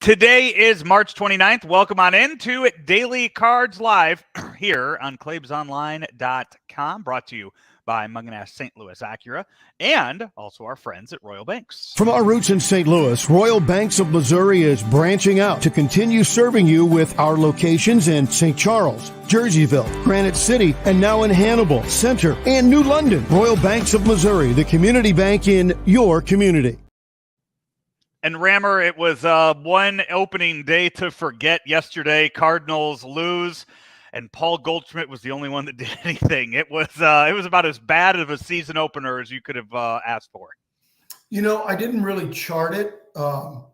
Today is March 29th. Welcome on into Daily Cards Live here on ClaibsOnline.com, brought to you by Munganash St. Louis Acura and also our friends at Royal Banks. From our roots in St. Louis, Royal Banks of Missouri is branching out to continue serving you with our locations in St. Charles, Jerseyville, Granite City, and now in Hannibal, Center, and New London. Royal Banks of Missouri, the community bank in your community. And Rammer, it was one opening day to forget yesterday. Cardinals lose, and Paul Goldschmidt was the only one that did anything. It was about as bad of a season opener as you could have asked for. You know, I didn't really chart it, but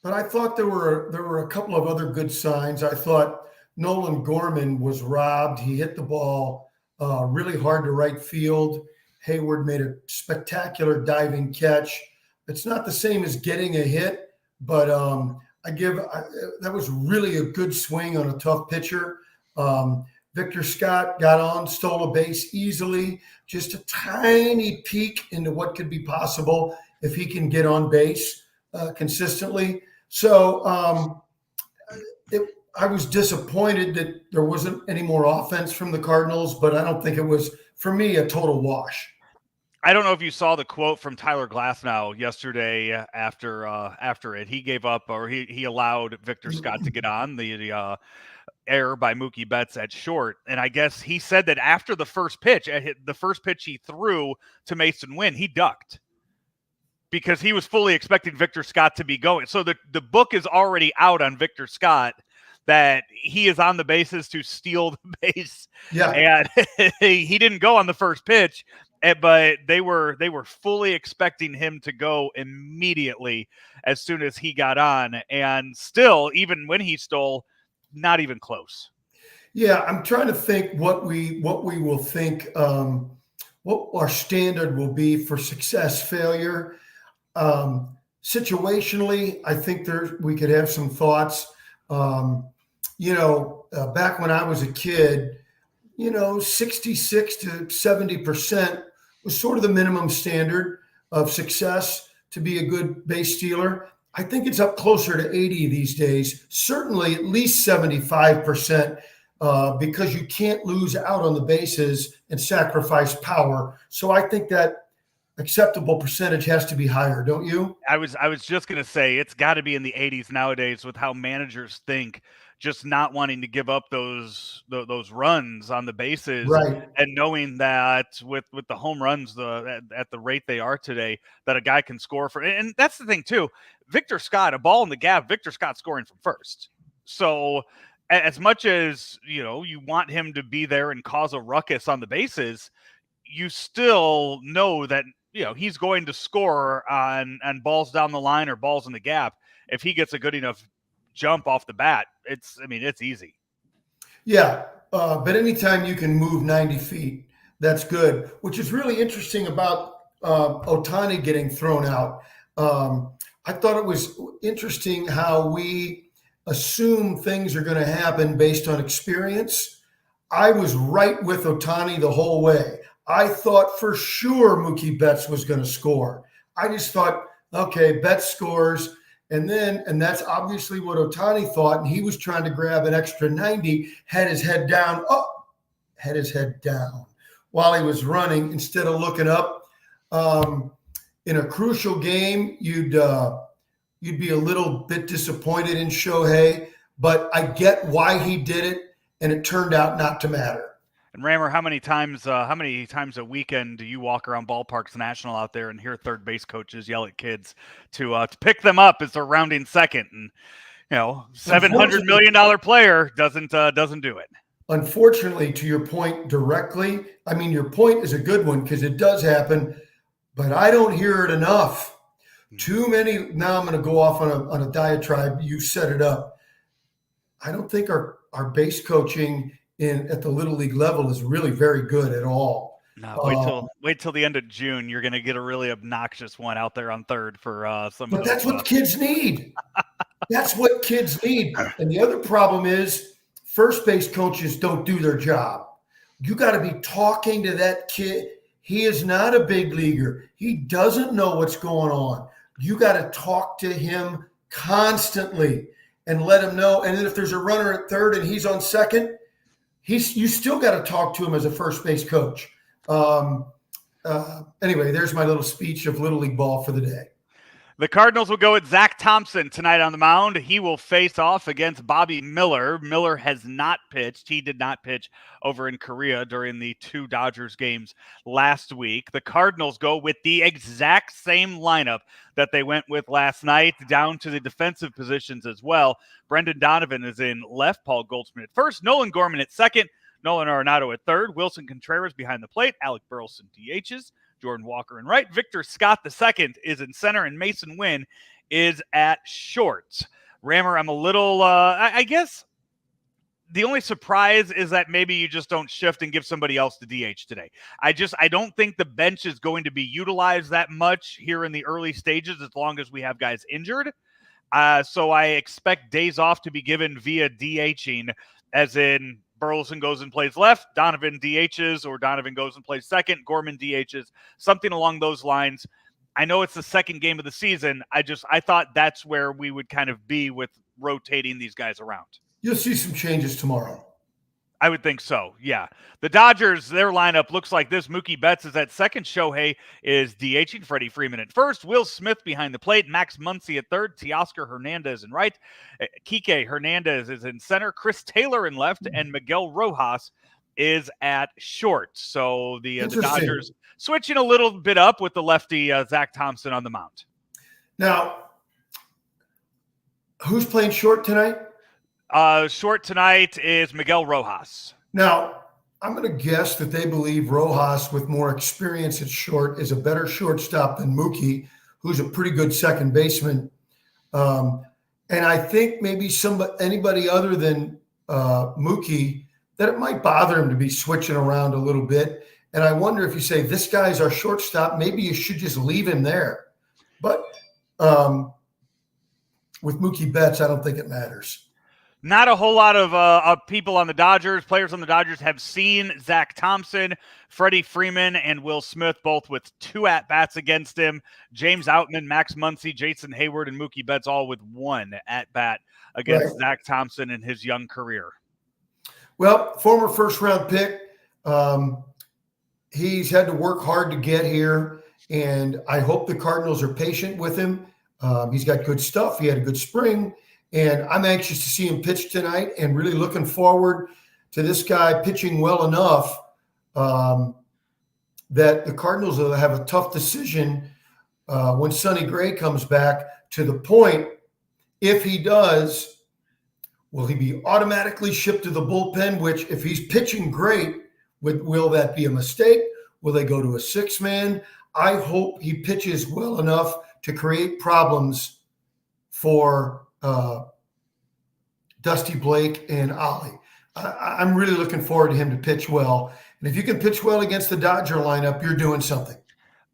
I thought there were a couple of other good signs. I thought Nolan Gorman was robbed. He hit the ball really hard to right field. Hayward made a spectacular diving catch. It's not the same as getting a hit, but that was really a good swing on a tough pitcher. Victor Scott got on, stole a base easily, just a tiny peek into what could be possible if he can get on base consistently. So I was disappointed that there wasn't any more offense from the Cardinals, but I don't think it was, for me, a total wash. I don't know if you saw the quote from Tyler Glasnow yesterday after it. He gave up, or he allowed Victor Scott to get on the error by Mookie Betts at short. And I guess he said that after the first pitch he threw to Mason Wynn, he ducked because he was fully expecting Victor Scott to be going. So the book is already out on Victor Scott that he is on the bases to steal the base. Yeah. And he didn't go on the first pitch. But they were fully expecting him to go immediately as soon as he got on, and still, even when he stole, not even close. Yeah, I'm trying to think what we will think, what our standard will be for success, failure. Situationally, I think we could have some thoughts. Back when I was a kid, 66 to 70% was sort of the minimum standard of success to be a good base stealer. I think it's up closer to 80 these days, certainly at least 75%, because you can't lose out on the bases and sacrifice power. So I think that acceptable percentage has to be higher, don't you? I was just going to say it's got to be in the 80s nowadays with how managers think, just not wanting to give up those runs on the bases, right? And knowing that with the home runs at the rate they are today, that a guy can score for. And that's the thing too. Victor Scott, a ball in the gap, Victor Scott scoring from first. So as much as you want him to be there and cause a ruckus on the bases, you still know that he's going to score on balls down the line or balls in the gap if he gets a good enough jump off the bat. It's easy. Yeah, but anytime you can move 90 feet, that's good, which is really interesting about Ohtani getting thrown out. I thought it was interesting how we assume things are going to happen based on experience. I was right with Ohtani the whole way. I thought for sure Mookie Betts was going to score. I just thought, okay, Betts scores. And that's obviously what Ohtani thought. And he was trying to grab an extra 90, had his head down while he was running instead of looking up. In a crucial game, you'd be a little bit disappointed in Shohei, but I get why he did it, and it turned out not to matter. And Rammer, how many times a weekend do you walk around Ballparks National out there and hear third base coaches yell at kids to pick them up as they're rounding second? And $700 million player doesn't do it. Unfortunately, to your point directly, I mean, your point is a good one because it does happen, but I don't hear it enough. Too many. Now I'm going to go off on a diatribe. You set it up. I don't think our base coaching at the little league level is really very good at all. No, wait till the end of June. You're going to get a really obnoxious one out there on third for some. But that's what kids need. That's what kids need. And the other problem is first base coaches don't do their job. You got to be talking to that kid. He is not a big leaguer. He doesn't know what's going on. You got to talk to him constantly. and let him know. And then if there's a runner at third and he's on second, you still got to talk to him as a first base coach. Anyway, there's my little speech of Little League ball for the day. The Cardinals will go with Zach Thompson tonight on the mound. He will face off against Bobby Miller. Miller has not pitched. He did not pitch over in Korea during the 2 Dodgers games last week. The Cardinals go with the exact same lineup that they went with last night, down to the defensive positions as well. Brendan Donovan is in left, Paul Goldschmidt at first, Nolan Gorman at second, Nolan Arenado at third, Wilson Contreras behind the plate, Alec Burleson DHs, Jordan Walker in right. Victor Scott II is in center, and Mason Wynn is at short. Rammer, I'm a little, I guess the only surprise is that maybe you just don't shift and give somebody else the DH today. I don't think the bench is going to be utilized that much here in the early stages as long as we have guys injured. So I expect days off to be given via DHing, as in Burleson goes and plays left, Donovan DHs, or Donovan goes and plays second, Gorman DHs, something along those lines. I know it's the second game of the season. I thought that's where we would kind of be with rotating these guys around. You'll see some changes tomorrow. I would think so, yeah. The Dodgers, their lineup looks like this. Mookie Betts is at second. Shohei is DHing. Freddie Freeman at first. Will Smith behind the plate. Max Muncy at third. Teoscar Hernandez in right. Kike Hernandez is in center. Chris Taylor in left. And Miguel Rojas is at short. So the Dodgers switching a little bit up with the lefty Zach Thompson on the mound. Now, who's playing short tonight? Short tonight is Miguel Rojas. Now, I'm going to guess that they believe Rojas, with more experience at short, is a better shortstop than Mookie, who's a pretty good second baseman. And I think maybe anybody other than Mookie, that it might bother him to be switching around a little bit. And I wonder if you say, this guy's our shortstop, maybe you should just leave him there. But with Mookie Betts, I don't think it matters. Not a whole lot of people on the Dodgers, players on the Dodgers have seen Zach Thompson, Freddie Freeman, and Will Smith, both with 2 at-bats against him. James Outman, Max Muncy, Jason Hayward, and Mookie Betts all with 1 at-bat against Zach Thompson in his young career. Well, former first-round pick. He's had to work hard to get here, and I hope the Cardinals are patient with him. He's got good stuff. He had a good spring. And I'm anxious to see him pitch tonight, and really looking forward to this guy pitching well enough that the Cardinals will have a tough decision when Sonny Gray comes back, to the point, if he does, will he be automatically shipped to the bullpen, which if he's pitching great, will that be a mistake? Will they go to a 6-man? I hope he pitches well enough to create problems for Dusty Blake and Ollie. I'm really looking forward to him to pitch well. And if you can pitch well against the Dodger lineup, you're doing something.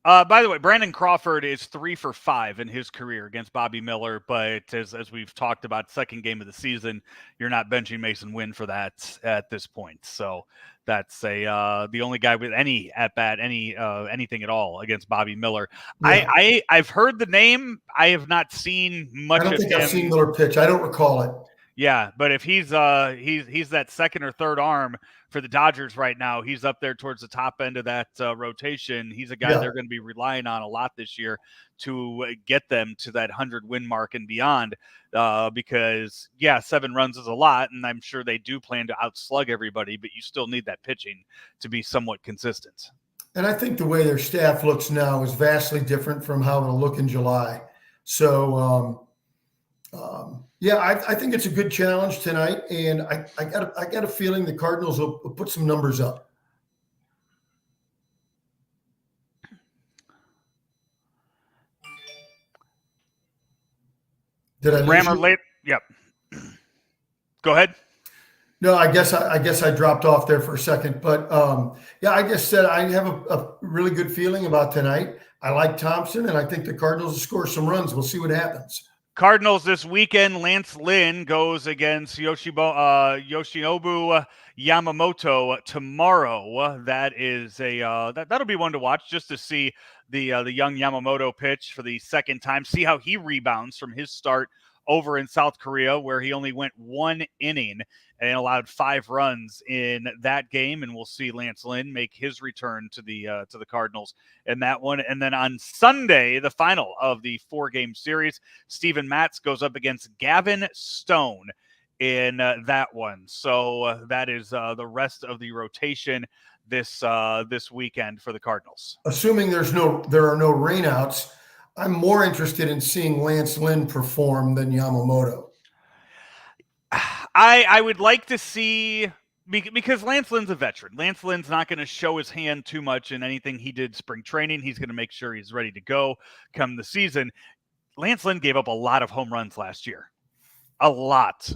By the way, Brandon Crawford is 3 for 5 in his career against Bobby Miller, but as we've talked about, second game of the season, you're not benching Mason Wynn for that at this point. So that's the only guy with any at bat, anything at all against Bobby Miller. Yeah. I've heard the name. I have not seen much. I don't think I've seen Miller pitch. I don't recall it. Yeah, but if he's that second or third arm for the Dodgers right now, he's up there towards the top end of that rotation. He's a guy they're going to be relying on a lot this year to get them to that 100-win mark and beyond. Because 7 runs is a lot, and I'm sure they do plan to outslug everybody, but you still need that pitching to be somewhat consistent. And I think the way their staff looks now is vastly different from how it'll look in July. So, I think it's a good challenge tonight, and I got a feeling the Cardinals will put some numbers up. Did I lose Rammer you? late? Yep. Go ahead. No, I guess I dropped off there for a second, but I just said I have a really good feeling about tonight. I like Thompson, and I think the Cardinals will score some runs. We'll see what happens. Cardinals this weekend, Lance Lynn goes against Yoshinobu Yamamoto tomorrow. That is that'll be one to watch, just to see the young Yamamoto pitch for the second time, see how he rebounds from his start over in South Korea, where he only went 1 inning and allowed 5 runs in that game. And we'll see Lance Lynn make his return to the Cardinals in that one. And then on Sunday, the final of the 4-game series, Steven Matz goes up against Gavin Stone in that one. So that is the rest of the rotation this weekend for the Cardinals. Assuming there are no rainouts, I'm more interested in seeing Lance Lynn perform than Yamamoto. I would like to see, because Lance Lynn's a veteran. Lance Lynn's not going to show his hand too much in anything he did spring training. He's going to make sure he's ready to go come the season. Lance Lynn gave up a lot of home runs last year. What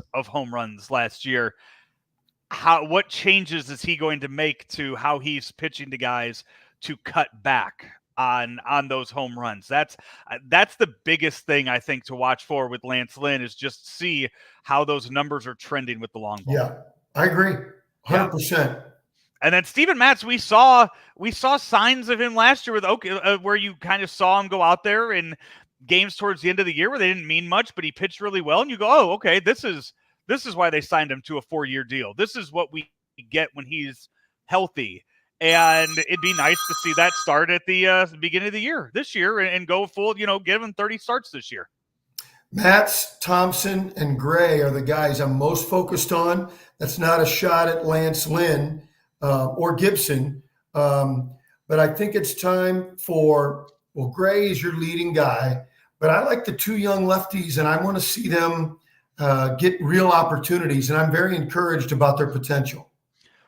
changes is he going to make to how he's pitching to guys to cut back on those home runs? That's the biggest thing I think to watch for with Lance Lynn, is just see how those numbers are trending with the long ball. Yeah, I agree, 100%. Yeah. And then Steven Matz, we saw signs of him last year with where you kind of saw him go out there in games towards the end of the year where they didn't mean much, but he pitched really well, and you go, oh, okay, this is why they signed him to a 4-year deal. This is what we get when he's healthy. And it'd be nice to see that start at the beginning of the year this year and go full, give him 30 starts this year. Matz, Thompson, and Gray are the guys I'm most focused on. That's not a shot at Lance Lynn or Gibson. But I think it's time for, Gray is your leading guy, but I like the 2 young lefties, and I want to see them get real opportunities, and I'm very encouraged about their potential.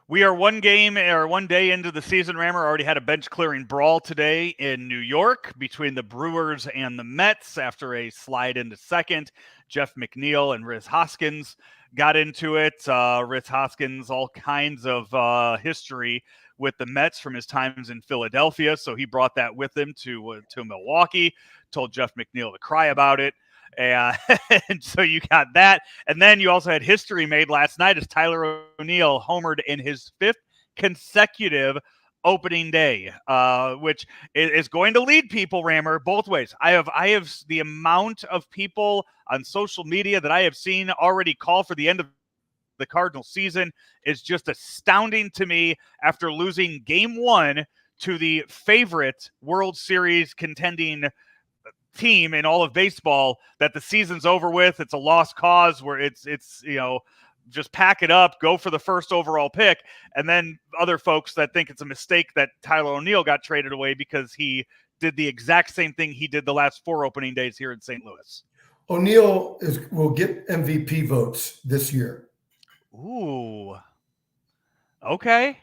We are 1 day into the season. Rammer already had a bench-clearing brawl today in New York between the Brewers and the Mets after a slide into second. Jeff McNeil and Rhys Hoskins got into it. Rhys Hoskins, all kinds of history with the Mets from his times in Philadelphia, so he brought that with him to Milwaukee, told Jeff McNeil to cry about it. And so you got that. And then you also had history made last night as Tyler O'Neill homered in his 5th consecutive opening day, which is going to lead people, Rammer, both ways. I have the amount of people on social media that I have seen already call for the end of the Cardinals season is just astounding to me after losing game 1 to the favorite World Series contending team in all of baseball, that the season's over with. It's a lost cause, where it's just pack it up, go for the first overall pick. And then other folks that think it's a mistake that Tyler O'Neill got traded away because he did the exact same thing he did the last 4 opening days here in St. Louis. O'Neill will get MVP votes this year. Ooh. Okay.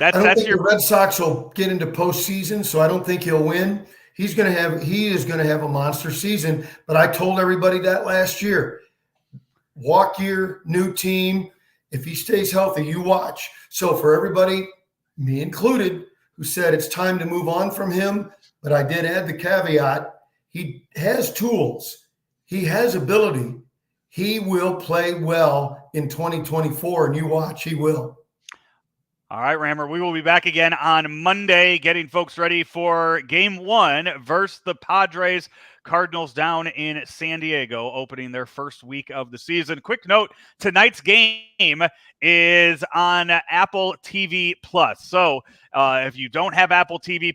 I don't think the Red Sox will get into postseason, so I don't think he'll win. He is going to have a monster season, but I told everybody that last year. Walk year, new team. If he stays healthy, you watch. So for everybody, me included, who said it's time to move on from him, but I did add the caveat, he has tools. He has ability. He will play well in 2024, and you watch, he will. All right, Rammer, we will be back again on Monday, getting folks ready for game 1 versus the Padres. Cardinals down in San Diego, opening their first week of the season. Quick note, tonight's game is on Apple TV+. So if you don't have Apple TV+,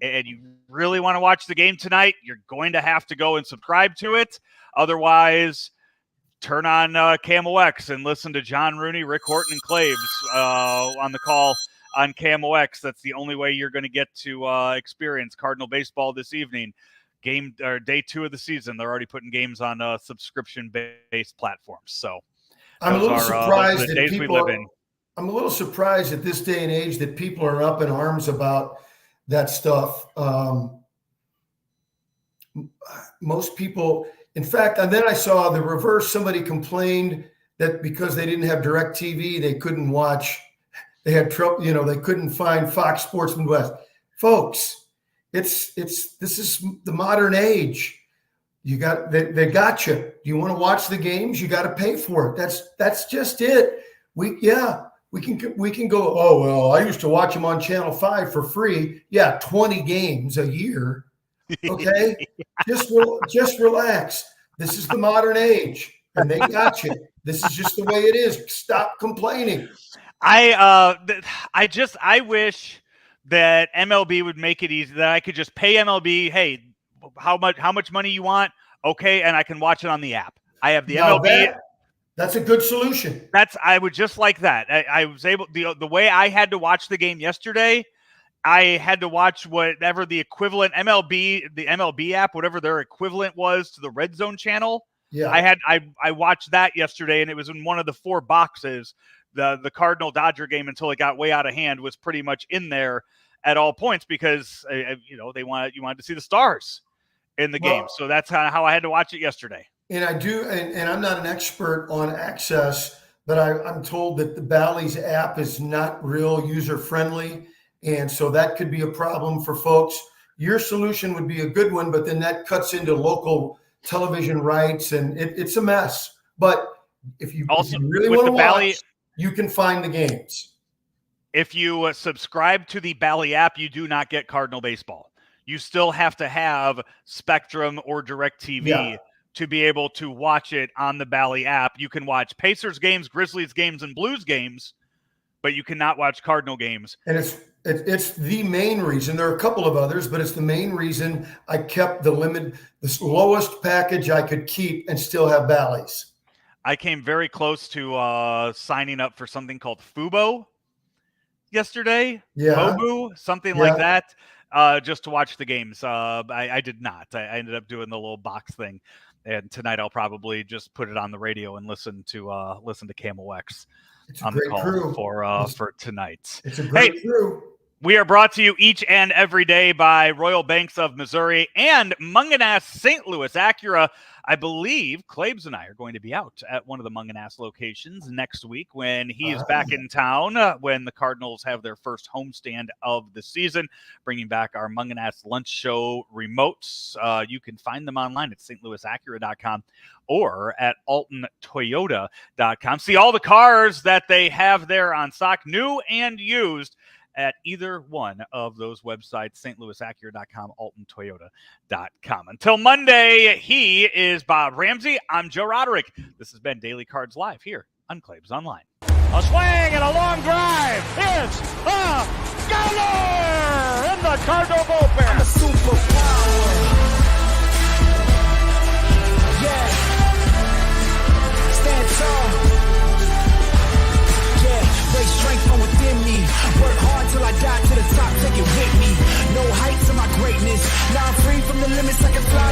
and you really want to watch the game tonight, you're going to have to go and subscribe to it. Otherwise, turn on KMOX and listen to John Rooney, Rick Horton, and Claves on the call on KMOX. That's the only way you're going to get to experience Cardinal baseball this evening. Day 2 of the season. They're already putting games on subscription-based platforms. So I'm a little surprised the days we live in. I'm a little surprised at this day and age that people are up in arms about that stuff. Most people. In fact, and then I saw the reverse. Somebody complained that because they didn't have DirecTV, they couldn't watch. They had trouble, they couldn't find Fox Sports Midwest. Folks, this is the modern age. They got you. You want to watch the games? You got to pay for it. That's just it. We can go. Oh well, I used to watch them on Channel 5 for free. Yeah, 20 games a year. Okay, just relax. This is the modern age, and they got you. This is just the way it is. Stop complaining. I wish that MLB would make it easy, that I could just pay MLB, hey, how much money you want? Okay, and I can watch it on the app. I have the Now MLB. That's a good solution. I would just like that. I was able, the way I had to watch the game yesterday, I had to watch whatever the equivalent the MLB app, whatever their equivalent was to the Red Zone channel. Yeah. I watched that yesterday, and it was in one of the 4 boxes. The Cardinal Dodger game, until it got way out of hand, was pretty much in there at all points because you wanted to see the stars in the game. So that's how I had to watch it yesterday. And I do, and I'm not an expert on access, but I'm told that the Bally's app is not real user friendly, and so that could be a problem for folks. Your solution would be a good one, but then that cuts into local television rights, and it's a mess. But if you really want to watch, you can find the games. If you subscribe to the Bally app, you do not get Cardinal baseball. You still have to have Spectrum or DirecTV to be able to watch it on the Bally app. You can watch Pacers games, Grizzlies games, and Blues games, but you cannot watch Cardinal games. And it's the main reason. There are a couple of others, but it's the main reason I kept the lowest package I could keep and still have Bally's. I came very close to signing up for something called Fubo yesterday. Fubo, something like that, just to watch the games. I did not. I ended up doing the little box thing, and tonight I'll probably just put it on the radio and listen to Camel X on the call for tonight. It's a great crew. We are brought to you each and every day by Royal Banks of Missouri and Munganass St. Louis Acura. I believe Claibs and I are going to be out at one of the Munganass locations next week when he is back in town, when the Cardinals have their first homestand of the season, bringing back our Munganass Lunch Show remotes. You can find them online at stlouisacura.com or at altontoyota.com. See all the cars that they have there on stock, new and used, at either one of those websites, stlouisacura.com, altontoyota.com. Until Monday, he is Bob Ramsey. I'm Joe Roderick. This has been Daily Cards Live here on Claibs Online. A swing and a long drive. It's a goaler in the Cardinal bullpen. I'm a superpower. Yeah. Stand tall. Raise strength from within me. Work hard till I die, to the top, take it with me. No heights in my greatness. Now I'm free from the limits, I can fly